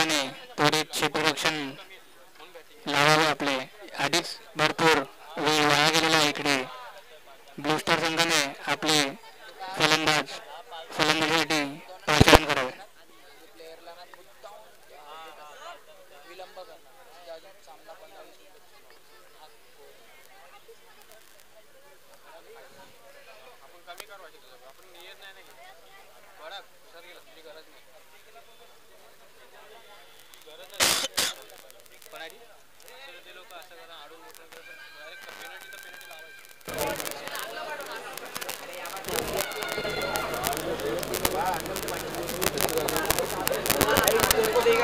संघाने त्वरित क्षेत्ररक्षण लावावे आपले. आधीच भरपूर वेळ वाया गेलेला आहे इकडे. ब्लू स्टार संघाने आपले फलंदाजीसाठी पाचारण करावे.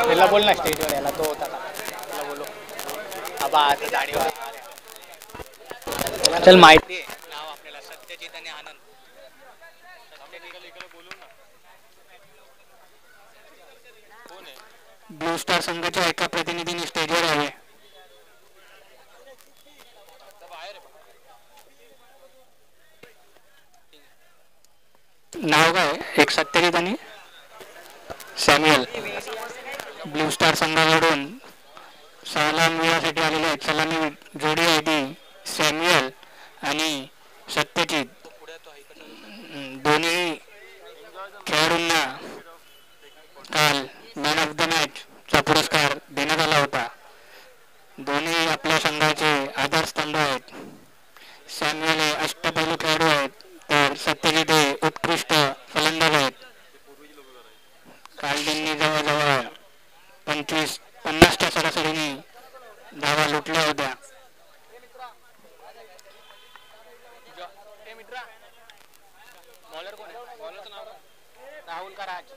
याला बोल ना स्टेजवर, याला तो होता का, त्याला बोलो. आबा आता दाढीवर चल. माहिती आहे नाव आपल्याला, सत्यजित आणि आनंद. ब्लू स्टार संघाच्या एका प्रतिनिधीने स्टेजवर यावे. नाव काय? एक सत्यजित आणि सॅम्युअल. ब्लू स्टार संघाकडून सलामीसाठी आलेले आहेत. सलामी जोडी आहे ती सॅम्युअल आणि सत्यजित. दोन्ही खेळाडूंना काल मॅन ऑफ द मॅचचा पुरस्कार देण्यात आला होता. दोन्ही आपल्या संघाचे आधारस्तंभ आहेत. सॅम्युअल हे अष्टपैलू खेळाडू आहेत, तर सत्यजित हे उत्कृष्ट फलंदाज आहेत. काल त्यांनी जवळजवळ 50च्या सरासरीने धावा लुटल्या होत्या. राहुल का राज,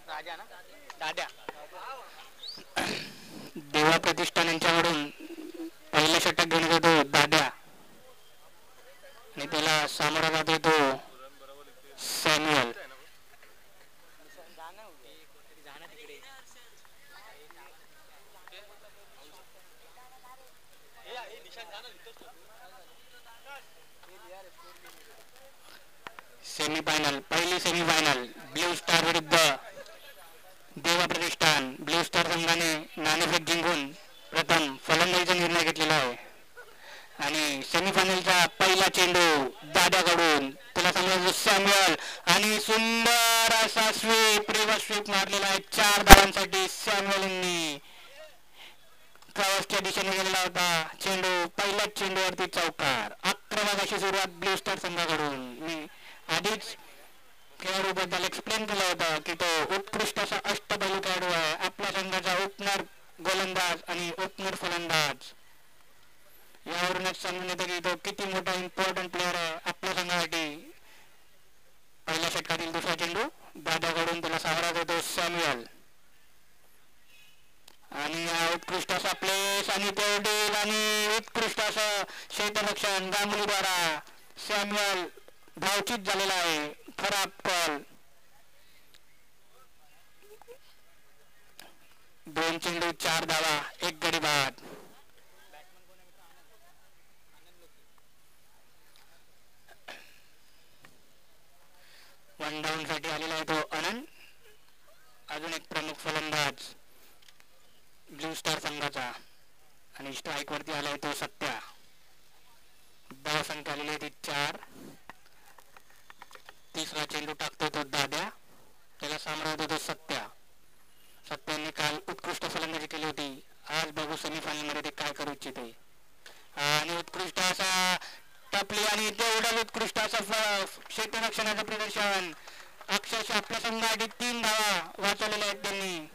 राजा ना, दाद्या. देवा प्रतिष्ठान यांच्याकडून पहिलं षटक घेऊन येतो दाद्या आणि त्याला सामोरा जात येतो सॅम्युअल. सेमीफायनल, पहिली सेमीफायनल ब्लू स्टार विरुद्ध देवा प्रतिष्ठान. ब्लू स्टार संघाने नाणेफेक जिंकून प्रथम फलंदाजीचा निर्णय घेतलेला आहे आणि सेमीफायनलचा पहिला चेंडू दाद्याकडून, त्याला समजतो सॅम्युअल आणि सुंदर असा स्वीप, रिव्हर्स स्वीप मारलेला आहे 4 धावांसाठी. सॅम्युअलनी प्रवासच्या दिशेने गेलेला होता चेंडू, पहिल्याच चेंडूवरती चौकार. आक्रमक अशी सुरुवात ब्लू स्टार संघाकडून. मी आधीच खेळाडूबद्दल एक्सप्लेन केलं होतं की तो उत्कृष्ट असा अष्टपैलू खेळाडू आहे. आपल्या संघाचा ओपनर गोलंदाज आणि ओपनर फलंदाज. यावरूनच समजून येतं की तो किती मोठा इम्पॉर्टंट प्लेअर आहे आपल्या संघासाठी. पहिल्या षटकातील दुसरा चेंडू दाद्याकडून, त्याला सामोरा देतो सॅम्युअल आणि उत्कृष्ट असा प्लेस आणि तेवढील आणि उत्कृष्ट असं क्षेत्ररक्षण गांगुलीद्वारा. सॅम्युअल धावचीत झालेला आहे. खराब कॉल. 2 चेंडू 4 धावा, 1 गडी बाद. वन डाऊन साठी आलेला आहे तो आनंद. अजून एक प्रमुख फलंदाज ब्लू स्टार संघाचा आणि स्ट्राईक वरती आलाय तो सत्या. धाव संख्या आलेली आहे ती 4. तिसरा चेंडू टाकतो तो दाद्या, त्याला सामोरा देतो सत्या. सत्याने काल उत्कृष्ट फलंदाजी केली होती. आज बघू सेमीफायनल मध्ये ते काय करू इच्छिते. आणि उत्कृष्ट असा टपली आणि तेवढाच उत्कृष्ट असं क्षेत्ररक्षणाचं प्रदर्शन. अक्षरशः आपल्या संघासाठी 3 धावा वाचवलेल्या आहेत त्यांनी.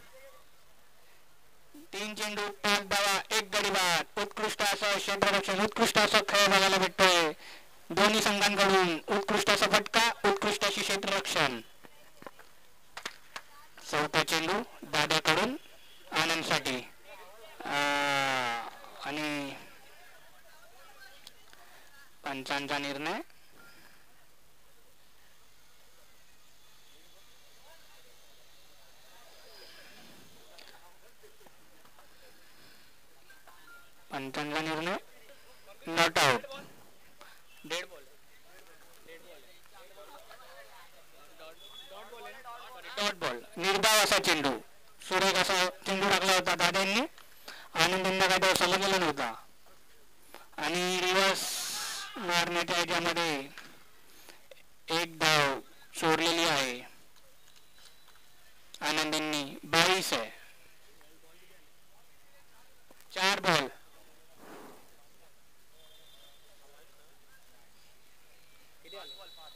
3 चेंडू 5 धावा, 1 गडी बाद. उत्कृष्ट असं क्षेत्ररक्षण, उत्कृष्ट असं खेळ बघायला भेटतोय दोन्ही संघांकडून. उत्कृष्ट असा फटका, उत्कृष्ट अशी क्षेत्ररक्षण. चौथा चेंडू दाद्याकडून आनंदसाठी आणि पंचांचा निर्णय. पंचांचा निर्णय not out. Dead ball, dot ball, निर्धाव असा चेंडू. सुरेख असा चेंडू टाकला होता दादांनी. आनंदींना काय तो समजलेला नव्हता आणि रिव्हर्स मारण्याच्या ह्याच्यामध्ये एक धाव चोरलेली आहे आनंदींनी. 22 आहे. 4 बॉल.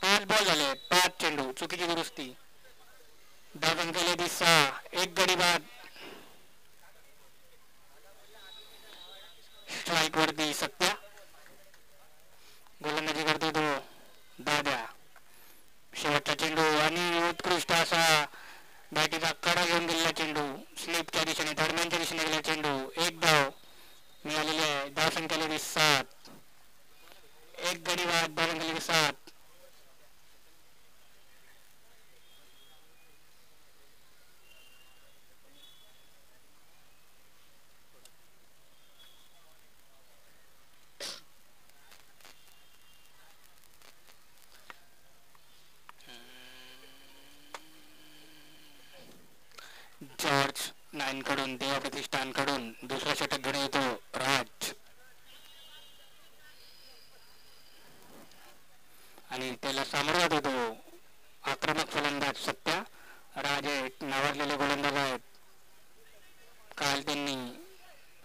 5 बॉल झाले. 5 चेंडू. चुकीची दुरुस्ती. धावसंख्या ती 6. एक गडी बाद. स्ट्राईक वरती सत्या. गोलंदाजी करतो तो दादा. शेवटचा चेंडू आणि उत्कृष्ट असा बॅटीचा कडा घेऊन गेलेला चेंडू. स्लिपच्या दिशेने दरम्यानच्या दिशेने गेलेला चेंडू. एक धाव मिळालेली आहे. धावसंख्या 7. एक गडी बाद. धावसंख्या 7. जॉर्ज नाईनकडून देवा प्रतिष्ठानकडून दुसरा षटक घेऊन येतो राज आणि त्याला सामोरा जात होतो आक्रमक फलंदाज सत्या. राजे नावाजलेले गोलंदाज आहेत. काल त्यांनी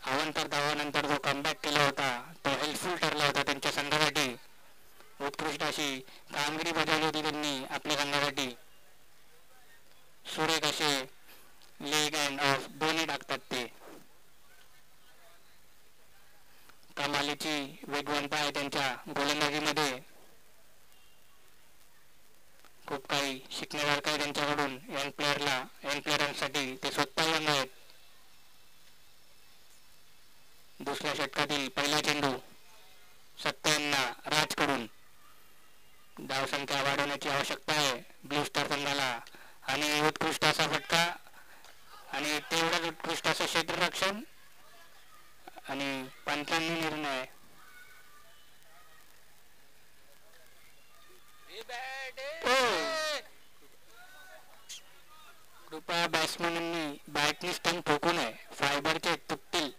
अवांतर धावानंतर जो कमबॅक केला होता तो हेल्पफुल ठरला होता त्यांच्या संघासाठी. उत्कृष्ट अशी कामगिरी बजावली होती त्यांनी आपल्या संघासाठी. सुरेख असे लेग अँड ऑफ दोन्ही टाकतात ते. कमालीची वेगवानता आहे त्यांच्या गोलंदाजीमध्ये. खूप काही शिकण्यासारखं आहे त्यांच्याकडून. यंग प्लेयरांसाठी ते स्वतः यंग आहेत. दुसऱ्या षटकातील पहिला चेंडू सत्यांना राजकडून. धावसंख्या वाढवण्याची आवश्यकता आहे ब्लू स्टार संघाला आणि उत्कृष्ट असा फटका आणि तेवढाच उत्कृष्ट असं क्षेत्ररक्षण आणि पंचांनी निर्णय. कृपया बॅट्समॅनांनी बॅटनी स्टंप ठोकू नये. फायबरचे तुटतील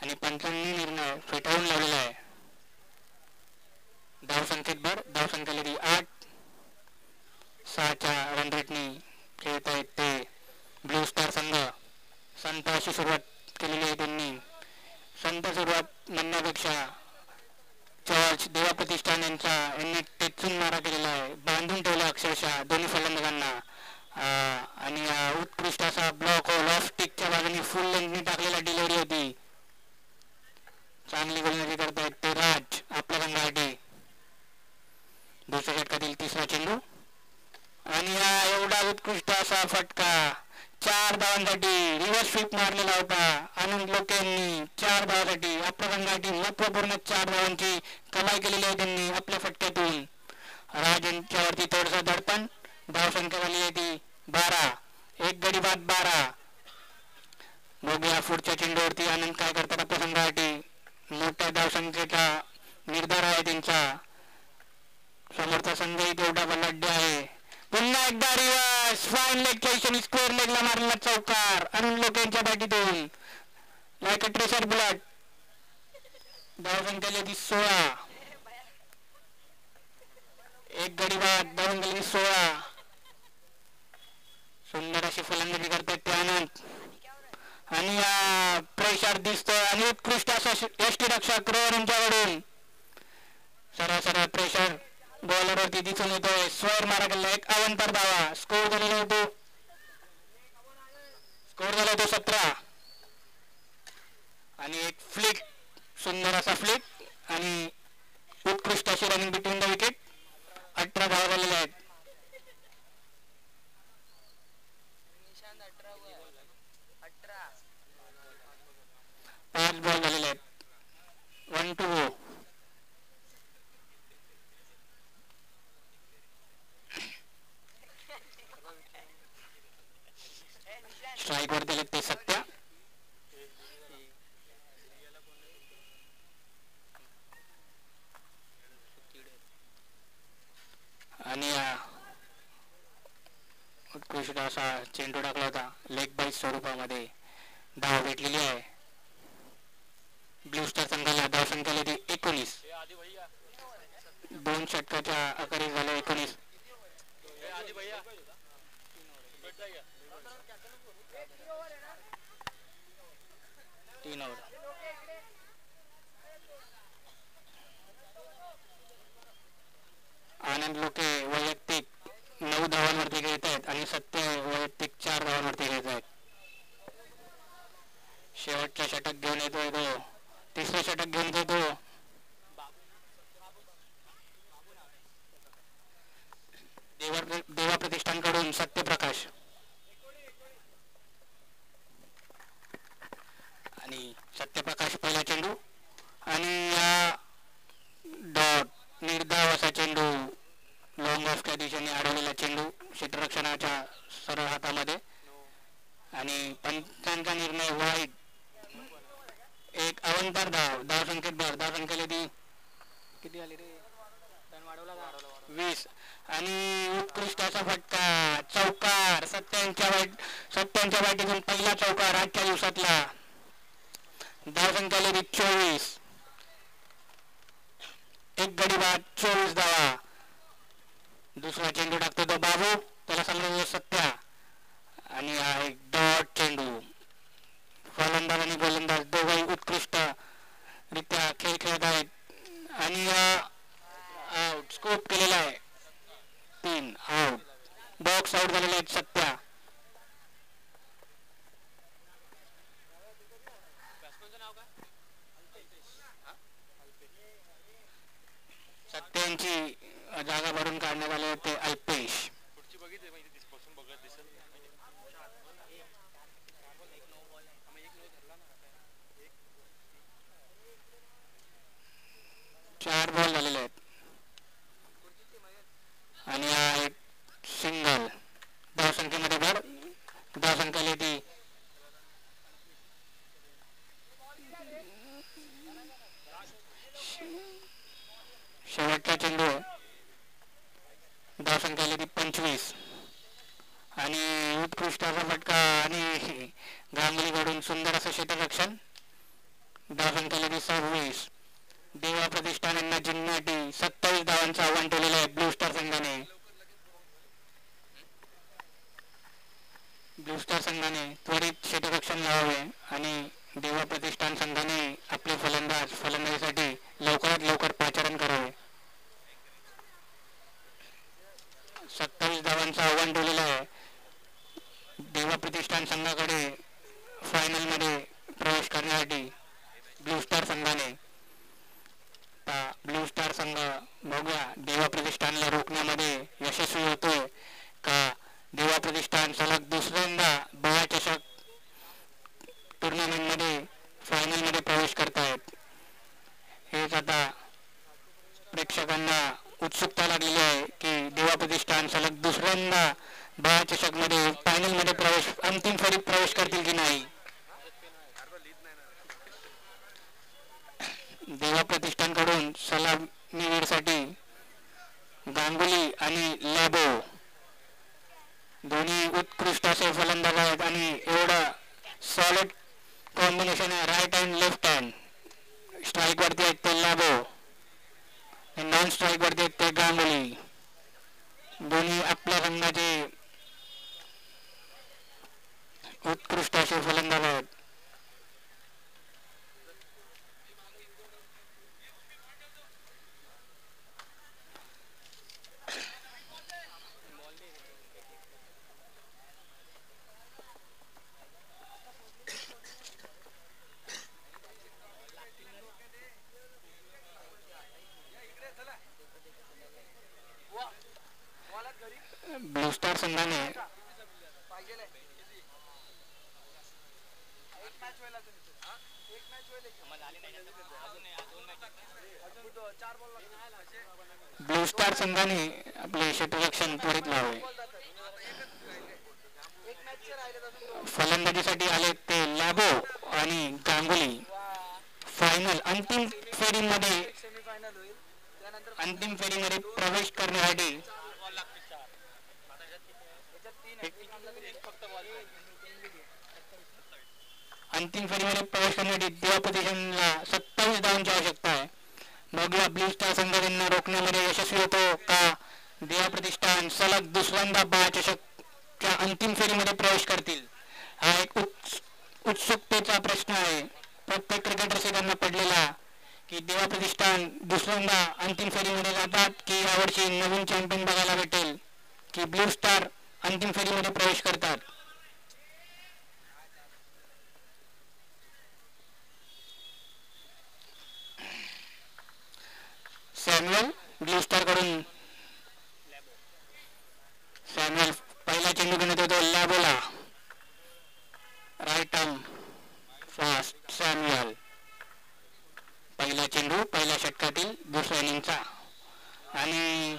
आणि पंचांनी निर्णय फेटाळून लावलेला आहे. धावसंख्येत भर. धावसंख्या 8. 6च्या रन रेटनी खेळत आहेत ते ब्लू स्टार संघ. संत अशी सुरुवात केलेली आहे त्यांनी. संत सुरुवात म्हणण्यापेक्षा जॉर्ज देवा प्रतिष्ठान यांनी टेचून मारा केलेला आहे. बांधून ठेवला अक्षरशः दोन्ही फलंदाजांना आणि उत्कृष्ट असा ब्लॉक होल ऑफ स्टिकच्या बाजूने फुल लेंथनी टाकलेला डिलिव्हरी होती. चांगली गोलंदाजी करतायत ते राज आपल्या संघासाठी. दुसऱ्या षटकातील तिसरा चेंडू आणि एवढा उत्कृष्ट असा फटका. 4 धावांसाठी रिव्हर्स स्वीप मारलेला होता आनंद लोके यांनी. 4 धावांसाठी आपल्या संघासाठी महत्वपूर्ण 4 धावांची कमाई केलेली आहे त्यांनी आपल्या फटक्यातून. राज यांच्यावरती थोडंसं दडपण. धावसंख्या झाली आहे ती 12. एक गडी बाद 12. बघूया पुढच्या चेंडूवरती आनंद काय करतात आपल्या संघासाठी. मोठ्या धावसंख्येचा निर्धार आहे त्यांचा. समोरचा संघही तेवढा बलाढ्य आहे. पुन्हा एकदा रिव्हर्स फाईन लेगच्या दिशेने स्क्वेअर लेगला मारलेला चौकार आनंद लोकेंच्या बॅटीतून. Like a tracer bullet. धावसंख्या 16. एक गडी बाद. धावसंख्या 16. सुंदर अशी फलंदाजी करतात ते आनंद आणि प्रेशर दिसतोय आणि उत्कृष्ट असा यष्टीरक्षक रोहन यांच्याकडून सरळ प्रेशर बॉलरवरती दिसून येतोय. स्क्वेअर मारा केला. एक अवंतर धावा. स्कोर झालेला होतो 17 आणि एक फ्लिक. सुंदर असा फ्लिक आणि उत्कृष्ट अशी रनिंग बिटवीन द विकेट. 18 धावा झालेल्या आहेत. 5 बॉल झालेले आहेत. 1 to 0. स्ट्राईक वर दिले ते सत्या आणि उत्कृष्ट मार्ग असा चेंडू टाकला होता. लेग बाईट स्वरूपामध्ये धाव भेटलेली आहे. ब्लू स्टार संघाला धावसंख्या ती 19. 2 षटकाच्या आखारी झाले 19. 3 ओव्हर. आनंद लोके वैयक्तिक 9 धावांवरती खेळत आहेत आणि सत्य वैयक्तिक 4 धावांवरती खेळत आहेत. शेवटच्या षटक घेऊन येतोय तो. तिसरे षटक घेऊन येतो तो. देवा प्रतिष्ठानकडून सत्यप्रकाश आणि सत्यप्रकाश पहिला चेंडू आणि या डॉट निर्धाव असा चेंडू लॉंग ऑफ त्या दिशेने अडवलेला चेंडू क्षेत्ररक्षणाच्या सरळ हातामध्ये आणि पंचांचा निर्णय वाईट. एक अवंतर धावसंख्येत धावसंख्येला ती किती आली रे? 20 आणि उत्कृष्ट असा फटका चौकार. सत्यांच्या वाटेतून पहिला चौकार आजच्या दिवसातला. धावसंख्येला 24. एक गडी बाद 24 धावा. दुसरा चेंडू टाकतो तो बाबू. त्याला समजा सत्या आणि हा एक डॉट चेंडू. फलंदाज आणि गोलंदाज दोघंही उत्कृष्ट रित्या खेळ खेळत आहेत आणि आउट स्कोप केलेला आहे. 3 आउट. बॉक्स आउट झालेले आहेत सत्या. सत्यांची जागा भरून काढण्यात आले होते अल्पेश. 4 बॉल झालेले आहेत आणि हा एक सिंगल. धावसंख्येमध्ये भर. धावसंख्या ती शेवटचा चेंडू आहे. धावसंख्या ती 25 आणि उत्कृष्ट असा फटका आणि गांगुलीकडून सुंदर असं क्षेत्ररक्षण. धावसंख्या ती 26. देवा प्रतिष्ठान यांना जिंकण्यासाठी 27 धावांचं आव्हान ठेवलेलं आहे ब्लू स्टार संघाने. ब्लू स्टार संघाने त्वरित क्षेत्ररक्षण लावावे आणि देवा प्रतिष्ठान संघाने आपले फलंदाजीसाठी लवकरात लवकर पाचारण करावे. 27 धावांचं आव्हान ठेवलेलं आहे देवा प्रतिष्ठान संघाकडे फायनलमध्ये प्रवेश करण्यासाठी ब्लू स्टार संघाने. ब्लू स्टार संघ बघूया देवा प्रतिष्ठानला रोखण्यामध्ये यशस्वी होतोय का. देवा प्रतिष्ठान सलग दुसऱ्यांदा बळा चषक टुर्नामेंटमध्ये फायनलमध्ये प्रवेश करतायत. हेच आता प्रेक्षकांना उत्सुकता लागलेली आहे की देवा प्रतिष्ठान सलग दुसऱ्यांदा बळा चषकमध्ये फायनलमध्ये प्रवेश अंतिम फेरीत प्रवेश करतील की नाही. देवा प्रतिष्ठानकडून सलामीवीरसाठी गांगुली आणि लॅबो दोन्ही उत्कृष्ट असे फलंदाज आहेत आणि एवढं सॉलिड कॉम्बिनेशन आहे. Right hand left hand. Strike वरती आहेत ते लॅबो, नॉन स्ट्राईक वरती आहेत ते गांगुली. दोन्ही आपल्या संघाचे उत्कृष्ट असे फलंदाज आहेत. ब्लू स्टार संघाने आपले क्षेत्ररक्षण त्वरित लावावे. फलंदाजीसाठी आले ते लॅबो आणि गांगुली. फायनल अंतिम फेरीमध्ये प्रवेश करण्यासाठी अंतिम फेरीमध्ये प्रवेश करण्यासाठी देवा प्रतिष्ठानला 27 धावांची आवश्यकता आहे. बघूया ब्ल्यू स्टार संघ त्यांना रोखण्यामध्ये यशस्वी होतो का. देवा प्रतिष्ठान सलग दुसऱ्यांदा चषकच्या अंतिम फेरीमध्ये प्रवेश करतील. हा एक उत्सुकतेचा प्रश्न आहे प्रत्येक क्रिकेटर त्यांना पडलेला की देवा प्रतिष्ठान दुसऱ्यांदा अंतिम फेरीमध्ये जातात की यावर्षी नवीन चॅम्पियन बघायला भेटेल की ब्ल्यू स्टार अंतिम फेरीमध्ये प्रवेश करतात. सॅम्युअल ब्ल्यू स्टार कडून सॅम्युअल पहिला चेंडू घेण्यात येतो लॅबोला. Right arm fast Samuel. पहिला चेंडू पहिल्या षटकातील दुसऱ्या इनिंगचा आणि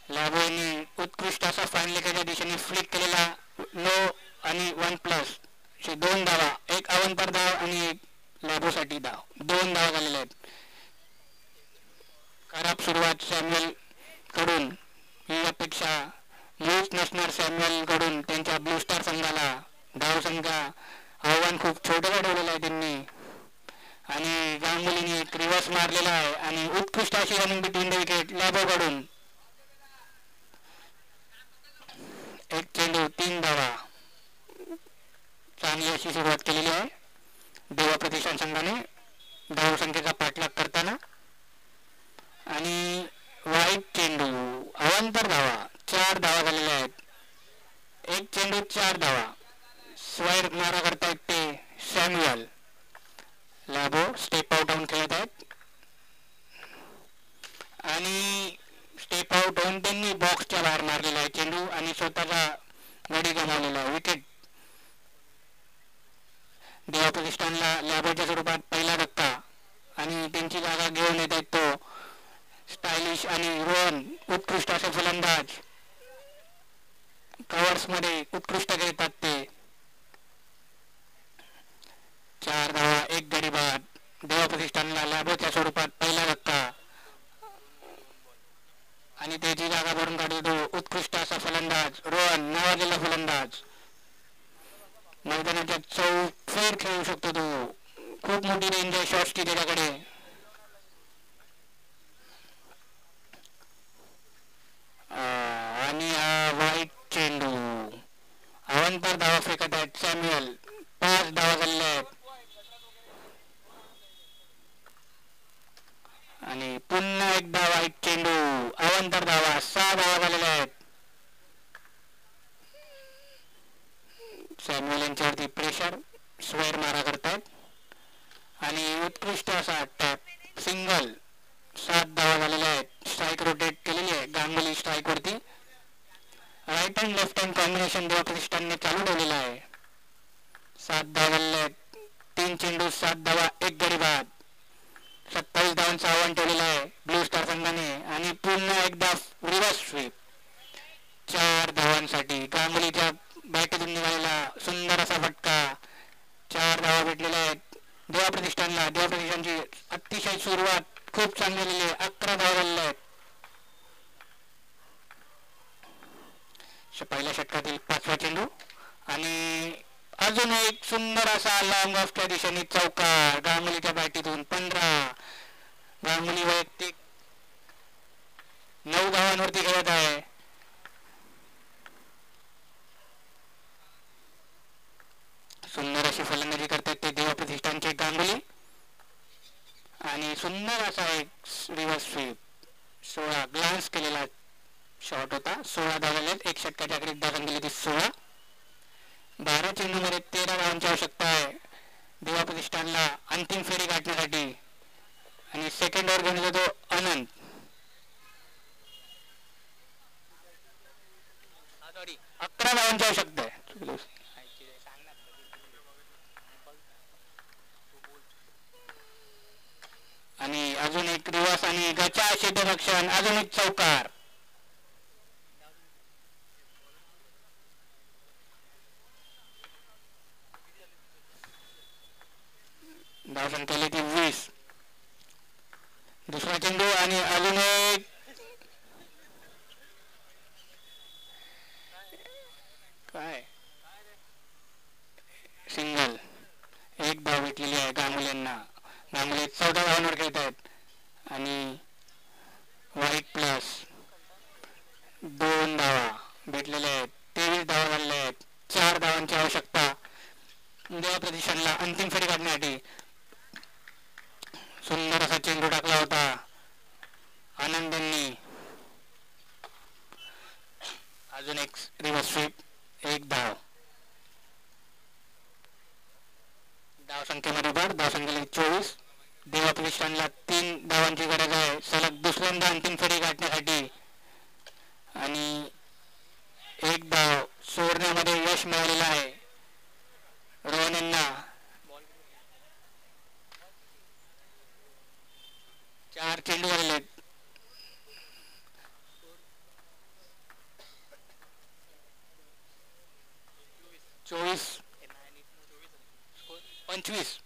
लॅबोने उत्कृष्ट असा फाईन दिशेने फ्लिक केलेला नो आणि 1+ 2 धावा. एक अवंतर धाव आणि एक लॅबोसाठी धाव. 2 धावा झालेल्या आहेत. खराब सुरुवात सॅम्युअल कडून ही अपेक्षा मुळीच नसणार सॅम्युअल कडून त्यांच्या ब्ल्यू स्टार संघाला. धावसंख्या आव्हान खूप छोटं ठेवलेलं आहे त्यांनी आणि गांगुलीने एक रिव्हर्स मारलेला आहे आणि उत्कृष्ट अशी रनिंग बिटवीन द विकेट लॅबो कडून. एक चेंडू 3 धावा. चांगली अशी सुरुवात केलेली आहे देवा प्रतिष्ठान संघाने धावसंख्येचा पाठलाग करताना. आणि वाईट चेंडू अवांतर धावा. 4 धावा झालेल्या आहेत. एक चेंडू 4 धावा. स्वैर मारा करतायत ते सॅम्युअल. लॅबो स्टेप आउट होऊन खेळत आहेत आणि स्टेप आउट होऊन त्यांनी बॉक्सच्या बाहेर मारलेला आहे चेंडू आणि स्वतःचा गडी गमावलेला आहे. विकेट. देवा प्रतिष्ठानला लॅबोच्या स्वरूपात पहिला धक्का आणि त्यांची जागा घेऊन येत आहेत तो स्टायलिश आणि रोहन उत्कृष्ट असे फलंदाज. कव्हर्स मध्ये उत्कृष्ट खेळतात ते. 4 धावा एक गडी बाद. देवा प्रतिष्ठानला लॅबोच्या स्वरूपात पहिला धक्का आणि त्याची जागा भरून काढतो उत्कृष्ट असा फलंदाज रोहन नावाजलेला फलंदाज. मैदानाच्या चौफेर खेळू शकतो तो. खूप मोठी रेंज आहे शॉट्सची त्याच्याकडे. आणि हा वाईट चेंडू अवंतर धावा फेकत आहेत सॅम्युअल. 5 धावा झालेल्या आहेत आणि पुन्हा एकदा वाईट चेंडू अवंतर धावा. 6 धावा झालेल्या आहेत. Samuel यांच्यावरती pressure. स्वैर मारा करतात आणि उत्कृष्ट असा टॅप सिंगल. 7 धावा झालेल्या आहेत. स्ट्राईक रोटेट केलेली आहे गांगुली स्ट्राईक वरती. Right hand left hand combination देवा प्रतिष्ठानने चालू ठेवलेला आहे. 7 धावा झालेल्या आहेत. 3 चेंडू 7 धावा एक गडी बाद. 27 धावांचं आव्हान ठेवलेलं आहे ब्ल्यू स्टार संघाने आणि पुन्हा एकदा रिव्हर्स स्वीप. 4 धावांसाठी गांगुलीच्या बॅटीतून निघालेला सुंदर असा फटका. 4 धावा भेटलेल्या आहेत देवा प्रतिष्ठानला. देवा प्रतिष्ठानची अतिशय सुरुवात खूप चांगली झालेली आहे. 11 धावा झालेल्या आहेत. पहिल्या षटकातील 5वा चेंडू आणि अजून एक सुंदर असा लॉंग ऑफच्या दिशेने चौकार गांगुलीच्या बॅटीतून. 15. गांगुली वैयक्तिक 9 धावांवरती खेळत आहे. सुंदर अशी फलंदाजी करतात ते देवा प्रतिष्ठानचे गांगुली आणि सुंदर असा एक रिव्हर्स स्वीप. 16 ग्लान्स केलेला शॉट होता. 16 धावा झालेत. एक षटकाच्या आखरीत धावसंख्या गेली ती 16. 12 चेंडूमध्ये 13 धावांची आवश्यकता आहे देवा प्रतिष्ठानला अंतिम फेरी गाठण्यासाठी आणि सेकंड ओव्हर घेऊन जातो अनंत. 11 धावांची आवश्यकता आहे. आणि अजून एक रिव्हर्स आणि गचा क्षेत्ररक्षण. अजून एक चौकार. धावसंख्या केली ती 20. दुसरा चेंडू आणि अजून एक काय सिंगल. भेटलेली आहे गांगुली. गांगुली 14 धावांवर खेळत आहेत आणि व्हाईट प्लस 2 धावा भेटलेल्या आहेत. 23 धावा झालेल्या आहेत. 4 धावांची आवश्यकता देवा प्रतिष्ठानला अंतिम फेरी काढण्यासाठी. सुंदर असा चेंडू टाकला होता आनंदांनी. अजून एक रिव्हर्स स्वीप, 1 धाव. धावसंख्येमध्ये भर, धावसंख्येला 24. देवा प्रतिष्ठानला 3 धावांची गरज आहे सलग दुसऱ्यांदा अंतिम फेरी गाठण्यासाठी आणि 1 धाव सोडण्यामध्ये यश मिळालेलं आहे रोहन यांना. 4 चेंडू झालेले आहेत. 24 25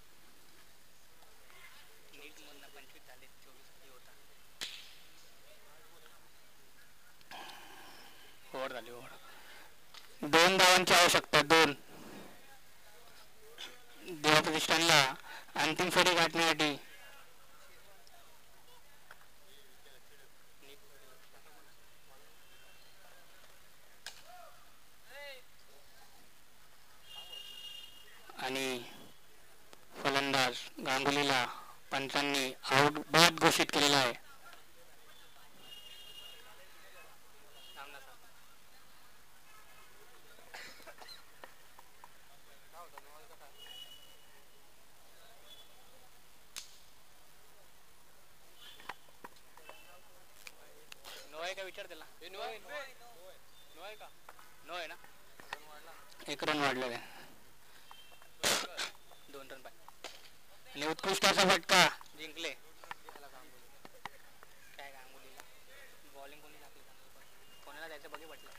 ओव्हर झाली. 2 धावांची आवश्यकता. 2 देवा प्रतिष्ठानला अंतिम फेरी गाठण्यासाठी. आणि फलंदाज गांगुलीला पंचांनी आउट बाद घोषित केलेला आहे. विचार त्याला. नो आहे ना. 1 रन वाढलेला आहे. 2 रन पाहिजे आणि उत्कृष्ट असा फटका जिंकले. काय गांगुलीला बॉलिंग कोणी टाकली, कोणाला द्यायचं बघे म्हटलं.